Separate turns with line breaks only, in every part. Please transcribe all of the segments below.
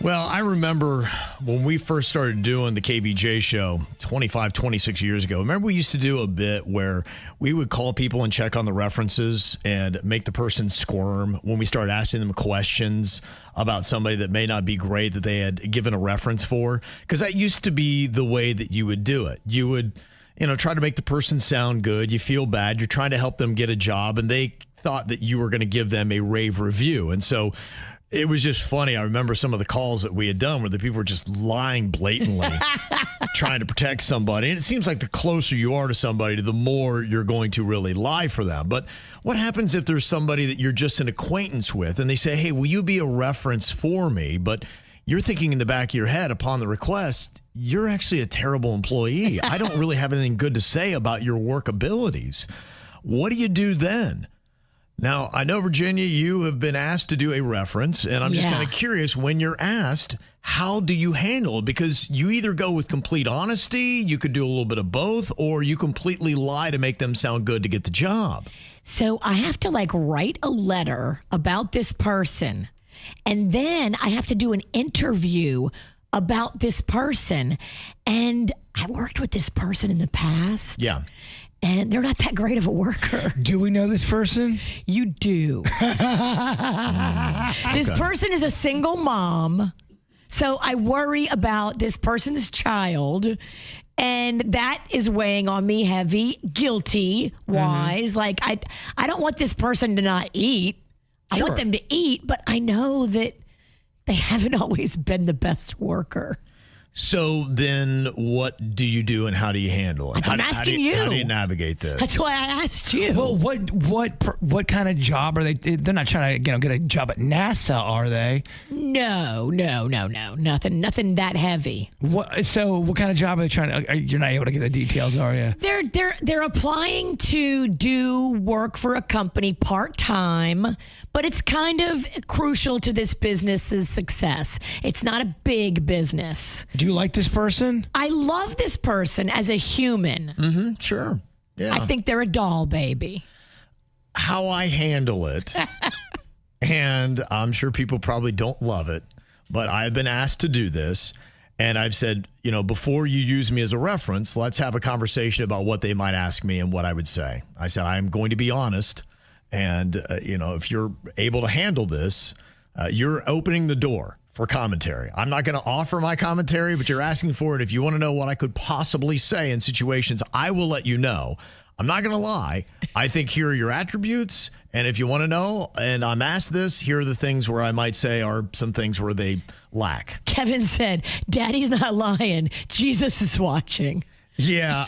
Well, I remember when we first started doing the KVJ show 25, 26 years ago. Remember we used to do a bit where we would call people and check on the references and make the person squirm when we started asking them questions about somebody that may not be great that they had given a reference for. Because that used to be the way that you would do it. You would, try to make the person sound good. You feel bad. You're trying to help them get a job, and they thought that you were going to give them a rave review. And so it was just funny. I remember some of the calls that we had done where the people were just lying blatantly, trying to protect somebody. And it seems like the closer you are to somebody, the more you're going to really lie for them. But what happens if there's somebody that you're just an acquaintance with and they say, hey, will you be a reference for me? But you're thinking in the back of your head upon the request, you're actually a terrible employee. I don't really have anything good to say about your work abilities. What do you do then? Now, I know, Virginia, you have been asked to do a reference, and I'm just kind of curious, when you're asked, how do you handle it? Because you either go with complete honesty, you could do a little bit of both, or you completely lie to make them sound good to get the job.
So I have to write a letter about this person, and then I have to do an interview about this person. And I worked with this person in the past.
Yeah.
And they're not that great of a worker.
Do we know this person?
You do. This person is a single mom. So I worry about this person's child. And that is weighing on me heavy, guilty-wise. I don't want this person to not eat. I want them to eat, but I know that they haven't always been the best worker.
So then what do you do and how do you handle it?
I'm asking you.
How do you navigate this?
That's why I asked you.
Well, what kind of job are they? They're not trying to get a job at NASA, are they?
No. Nothing that heavy.
So what kind of job are they trying to? You're not able to get the details, are you?
They're applying to do work for a company part-time, but it's kind of crucial to this business's success. It's not a big business.
Do you like this person?
I love this person as a human.
Mm-hmm, sure. Yeah.
I think they're a doll baby.
How I handle it, and I'm sure people probably don't love it, but I've been asked to do this, and I've said, before you use me as a reference, let's have a conversation about what they might ask me and what I would say. I said, I'm going to be honest, and, if you're able to handle this, you're opening the door for commentary. I'm not going to offer my commentary, but you're asking for it. If you want to know what I could possibly say in situations, I will let you know. I'm not going to lie. I think here are your attributes. And if you want to know, and I'm asked this, here are the things where I might say are some things where they lack.
Kevin said, Daddy's not lying. Jesus is watching.
Yeah,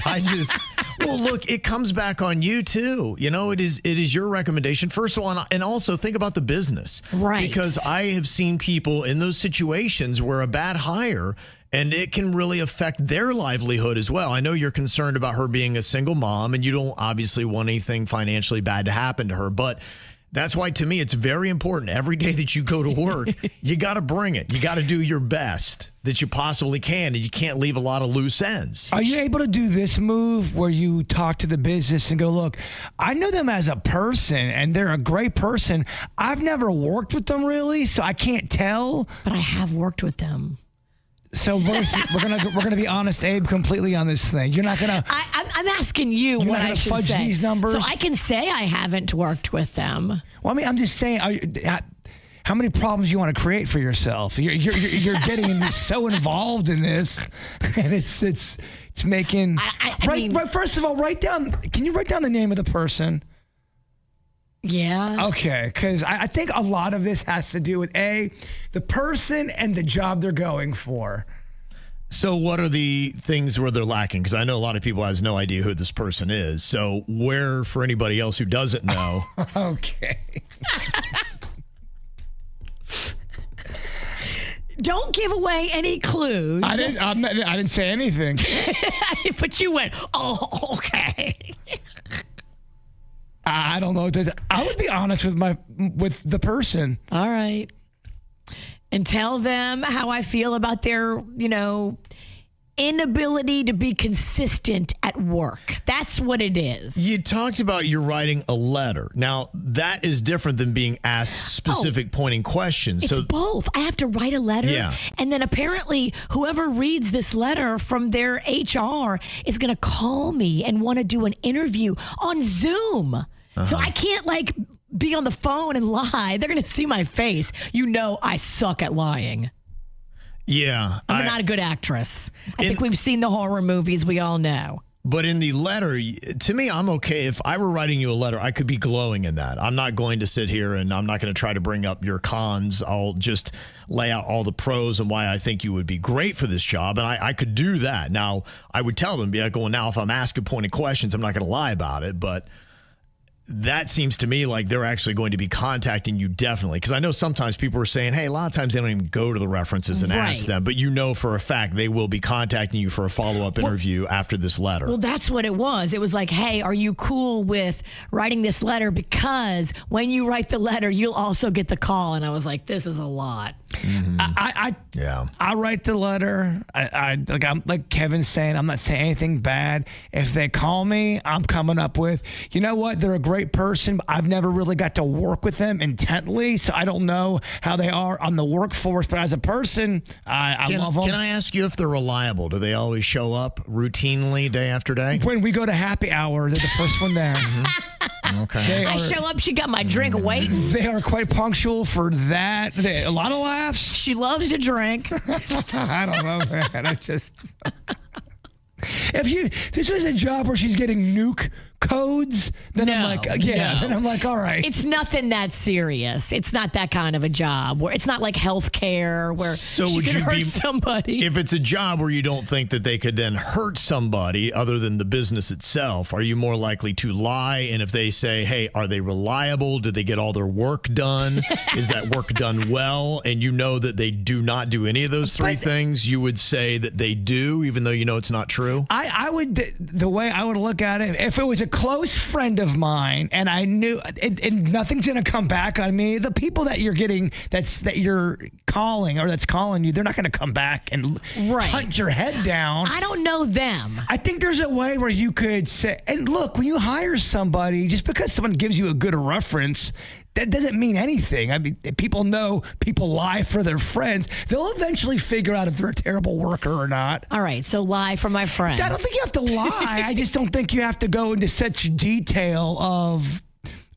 well, look, it comes back on you too. It is your recommendation. First of all, and also think about the business.
Right.
Because I have seen people in those situations where a bad hire, and it can really affect their livelihood as well. I know you're concerned about her being a single mom, and you don't obviously want anything financially bad to happen to her, but that's why, to me, it's very important. Every day that you go to work, you got to bring it. You got to do your best that you possibly can, and you can't leave a lot of loose ends.
Are you able to do this move where you talk to the business and go, look, I know them as a person, and they're a great person. I've never worked with them, really, so I can't tell.
But I have worked with them.
So we're gonna be honest, Abe, completely on this thing. You're not gonna.
I'm asking you what I should
fudge
say.
These numbers.
So I can say I haven't worked with them.
Well, I'm just saying. How many problems you want to create for yourself? You're getting so involved in this, and it's making. First of all, Can you write down the name of the person?
Yeah.
Okay, because I think a lot of this has to do with the person and the job they're going for.
So what are the things where they're lacking? Because I know a lot of people has no idea who this person is. So where, for anybody else who doesn't know.
Okay.
Don't give away any clues.
I didn't say anything.
But you went, oh, okay.
I don't know. I would be honest with the person.
All right. And tell them how I feel about their, inability to be consistent at work. That's what it is.
You talked about you're writing a letter. Now, that is different than being asked specific pointing questions.
It's both. I have to write a letter.
Yeah.
And then apparently whoever reads this letter from their HR is going to call me and want to do an interview on Zoom. So I can't be on the phone and lie. They're going to see my face. You know I suck at lying.
Yeah.
I'm not a good actress. I think we've seen the horror movies. We all know.
But in the letter, to me, I'm okay. If I were writing you a letter, I could be glowing in that. I'm not going to sit here and I'm not going to try to bring up your cons. I'll just lay out all the pros and why I think you would be great for this job. And I could do that. Now, I would tell them, now, if I'm asking pointed questions, I'm not going to lie about it. But that seems to me like they're actually going to be contacting you definitely. Because I know sometimes people are saying, hey, a lot of times they don't even go to the references and ask them. But you know for a fact they will be contacting you for a follow-up interview after this letter.
Well, that's what it was. It was like, hey, are you cool with writing this letter? Because when you write the letter, you'll also get the call. And I was like, this is a lot.
Mm-hmm.
I write the letter. I'm like Kevin's saying, I'm not saying anything bad. If they call me, I'm coming up with, you know what? They're a great person, but I've never really got to work with them intently, so I don't know how they are on the workforce. But as a person, I love them.
Can I ask you if they're reliable? Do they always show up routinely day after day?
When we go to happy hour, they're the first one there.
Okay.
I show up, she got my drink waiting.
They are quite punctual for that. A lot of laughs.
She loves to drink.
I don't know, man. If this was a job where she's getting nuke codes, then I'm like, then I'm like, all right.
It's nothing that serious. It's not that kind of a job where it's not like healthcare where she could hurt somebody.
If it's a job where you don't think that they could then hurt somebody other than the business itself, are you more likely to lie? And if they say, hey, are they reliable? Did they get all their work done? Is that work done well? And you know that they do not do any of those three things, you would say that they do, even though you know it's not true?
I would, the way I would look at it, if it was a close friend of mine and I knew and nothing's going to come back on me, the people that you're getting, that you're calling or that's calling you, they're not going to come back and hunt your head down.
I don't know them.
I think there's a way where you could say, and look, when you hire somebody, just because someone gives you a good reference, that doesn't mean anything. I mean, people know people lie for their friends. They'll eventually figure out if they're a terrible worker or not.
All right, so lie for my friend.
See, I don't think you have to lie. I just don't think you have to go into such detail of,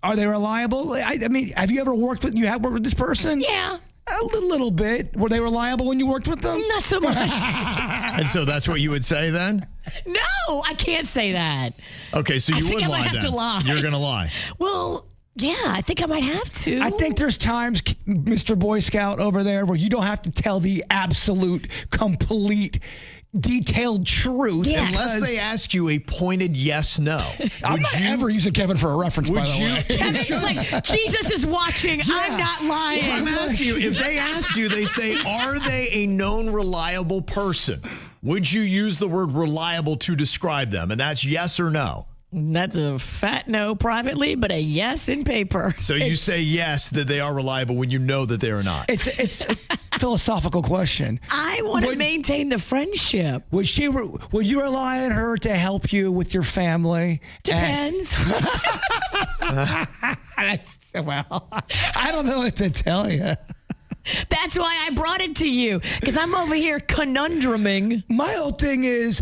are they reliable? I mean, have you ever worked with this person?
Yeah.
A little bit. Were they reliable when you worked with them?
Not so much.
And so that's what you would say then?
No, I can't say that.
Okay, so you would lie then.
I might have to lie.
You're going to lie.
Well, yeah, I think I might have to.
I think there's times, Mr. Boy Scout over there, where you don't have to tell the absolute, complete, detailed truth.
Yeah.
Unless they ask you a pointed yes, no.
I'm not ever using Kevin for a reference, by the way.
Kevin's like, Jesus is watching. Yeah. I'm not lying.
Well, I'm asking you, if they ask you, they say, are they a known reliable person? Would you use the word reliable to describe them? And that's yes or no.
That's a fat no privately, but a yes in paper.
So you say yes, that they are reliable when you know that they are not.
It's a philosophical question.
I want to maintain the friendship.
Would you rely on her to help you with your family?
Depends.
I don't know what to tell you.
That's why I brought it to you, because I'm over here conundruming.
My whole thing is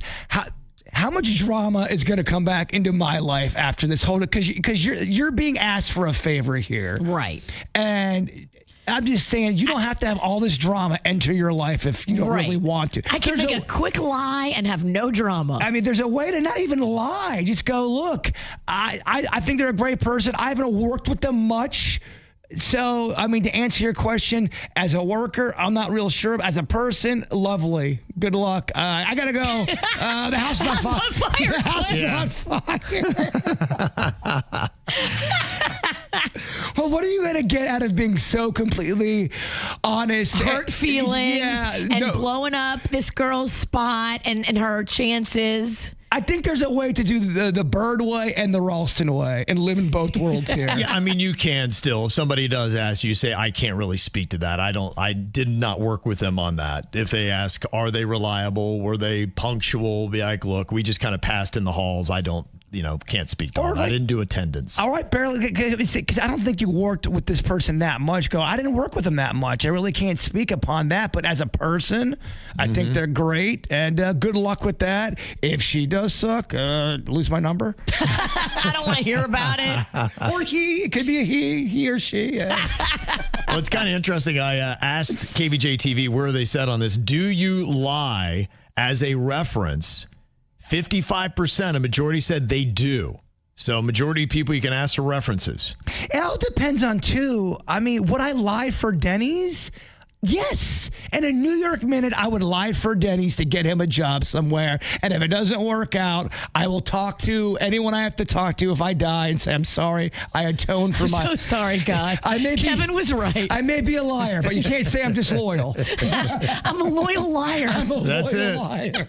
how much drama is going to come back into my life after this whole, because you're being asked for a favor here,
right?
And I'm just saying, you don't have to have all this drama enter your life if you don't really want to.
I can make a quick lie and have no drama.
I mean, there's a way to not even lie. Just go, look, I think they're a great person. I haven't worked with them much. So, I mean, to answer your question, as a worker, I'm not real sure. As a person, lovely. Good luck. I got to go. The house is on fire. The house is on fire. Well, what are you going to get out of being so completely honest?
Hurt feelings and blowing up this girl's spot and her chances.
I think there's a way to do the Bird way and the Ralston way and live in both worlds here.
Yeah, I mean, you can still. If somebody does ask you, say, I can't really speak to that. I did not work with them on that. If they ask, are they reliable? Were they punctual? Be like, look, we just kind of passed in the halls. I don't, can't speak to them. I didn't do attendance.
All right, barely, because I don't think you worked with this person that much. I didn't work with them that much. I really can't speak upon that. But as a person, I think they're great, and good luck with that. If she does suck, lose my number.
I don't want to hear about it.
Or he. It could be a he or she.
Well, it's kind of interesting. I asked KVJ TV where they said on this, do you lie as a reference? 55%, a majority said they do. So majority of people you can ask for references.
It all depends on, too. I mean, would I lie for Denny's? Yes. In a New York minute, I would lie for Denny's to get him a job somewhere. And if it doesn't work out, I will talk to anyone I have to talk to if I die and say, I'm sorry, I atoned for
I'm so sorry, God. Kevin was right.
I may be a liar, but you can't say I'm disloyal.
I'm a loyal liar.
I'm a
That's
loyal
it.
liar.